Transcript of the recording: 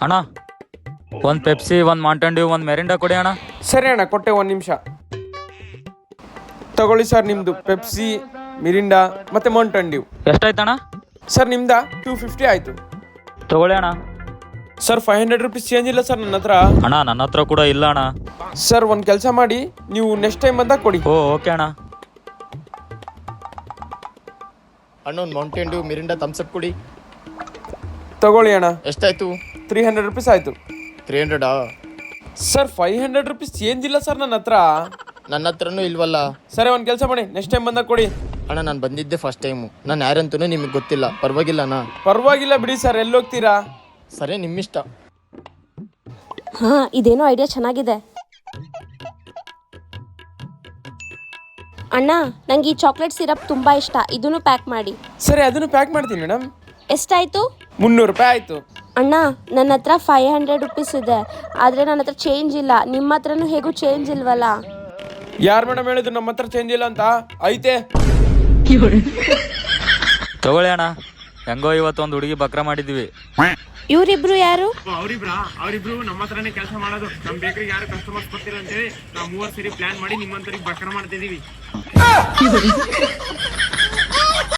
ಅಣ್ಣ ಒಂದು ಪೆಪ್ಸಿ, ಒಂದು ಮೌಂಟೇನ್ ಡ್ಯೂ, ಒಂದು ಮೆರಿಂಡಾ ಕೊಡಿ ಅಣ್ಣ. ಸರಿ ಅಣ್ಣ, ಕೊಟ್ಟೆ, 1 ನಿಮಿಷ ತಗೊಳ್ಳಿ ಸರ್. ನಿಮ್ಮದು ಪೆಪ್ಸಿ, ಮಿರಿಂಡಾ ಮತ್ತು ಮೌಂಟೇನ್ ಡ್ಯೂ. ಎಷ್ಟಾಯ್ತಣ್ಣ? ಸರ್ ನಿಮ್ದ 250 ಆಯಿತು. ತಗೊಳ್ಳಿ ಅಣ್ಣ. ಸರ್ 500 rupees ಚೇಂಜ್ ಇಲ್ಲ ಸರ್ ನನ್ನ ಹತ್ರ. ಅಣ್ಣ ನನ್ನ ಹತ್ರ ಕೂಡ ಇಲ್ಲ ಅಣ್ಣ. ಸರ್ ಒಂದು ಕೆಲಸ ಮಾಡಿ, ನೀವು ನೆಕ್ಸ್ಟ್ ಟೈಮ್ ಬಂದಾಗ ಕೊಡಿ. ಓಕೆ ಅಣ್ಣ. ಅಣ್ಣ ಒಂದು ಮೌಂಟೇನ್ ಡ್ಯೂ, ಮಿರಿಂಡಾ, ಥಮ್ಸಪ್ ಕೊಡಿ. ತಗೊಳ್ಳಿ ಅಣ್ಣ. ಎಷ್ಟಾಯ್ತು? 300 rupees ಆಯಿತು. 300 ಸರ್ 500 rupees ಚೇಂಜ್ ಇಲ್ಲ ಸರ್ ನನ್ನ ಹತ್ರ. ನನ್ನ ಹತ್ರನೂ ಇಲ್ವಲ್ಲ. ಸರಿ ಒಂದು ಕೆಲಸ ಮಾಡಿ, ನೆಕ್ಸ್ಟ್ ಟೈಮ್ ಬಂದಾಗ ಕೊಡಿ. ಅಣ್ಣ ನಾನು ಬಂದಿದ್ದೆ ಫಸ್ಟ್ ಟೈಮು, ನಾನು ಯಾರಂತೂ ನಿಮಗೆ ಗೊತ್ತಿಲ್ಲ. ಪರವಾಗಿಲ್ಲ ಅಣ್ಣ? ಪರವಾಗಿಲ್ಲ ಬಿಡಿ ಸರ್, ಎಲ್ಲೋಗ್ತೀರಾ? ಸರಿ ನಿಮ್ಮಿಷ್ಟ. ಹಾಂ, ಇದೇನೋ ಐಡಿಯಾ ಚೆನ್ನಾಗಿದೆ. ಅಣ್ಣ, ನಂಗೆ ಈ ಚಾಕ್ಲೇಟ್ ಸಿರಪ್ ತುಂಬ ಇಷ್ಟ, ಇದನ್ನು ಪ್ಯಾಕ್ ಮಾಡಿ. ಸರಿ, ಅದನ್ನು ಪ್ಯಾಕ್ ಮಾಡ್ತೀನಿ ಮೇಡಮ್. ಎಷ್ಟಾಯಿತು? 300 ರೂಪಾಯಿ ಆಯಿತು. ಅಣ್ಣ, ನನ್ನ ಹತ್ರ 500 rupees ಇದೆ, ಆದರೆ ನನ್ನ ಹತ್ರ ಚೇಂಜ್ ಇಲ್ಲ. ನಿಮ್ಮ ಹತ್ರನೂ ಹೇಗೂ ಚೇಂಜ್ ಇಲ್ವಲ್ಲ? ಯಾರು ಮೇಡಮ್ ಹೇಳಿದ್ರು ನಮ್ಮ ಹತ್ರ ಚೇಂಜ್ ಇಲ್ಲ ಅಂತ? ಐತೆ. ತಗೊಳ್ಳಿ ಅಣ್ಣ. ಹೆಂಗೋ ಇವತ್ತೊಂದು ಹುಡುಗಿ ಬಕ್ರ ಮಾಡಿದ್ವಿ. ಇವರಿಬ್ರು ಯಾರು? ಅವರಿಬ್ರು ನಮ್ಮ ಹತ್ರನೇ ಕೆಲಸ ಮಾಡೋದು. ನಮ್ಮ ಬೇಕರಿಗೆ ಯಾರು ಕಸ್ಟಮರ್ಸ್ ಬರ್ತೀರ ಅಂತೇಳಿ ನಾವು 3 ಸರಿ ಪ್ಲಾನ್ ಮಾಡಿ ನಿಮ್ಮಂತರಿಗೆ ಬಕ್ರ ಮಾಡ್ತಿದೀವಿ.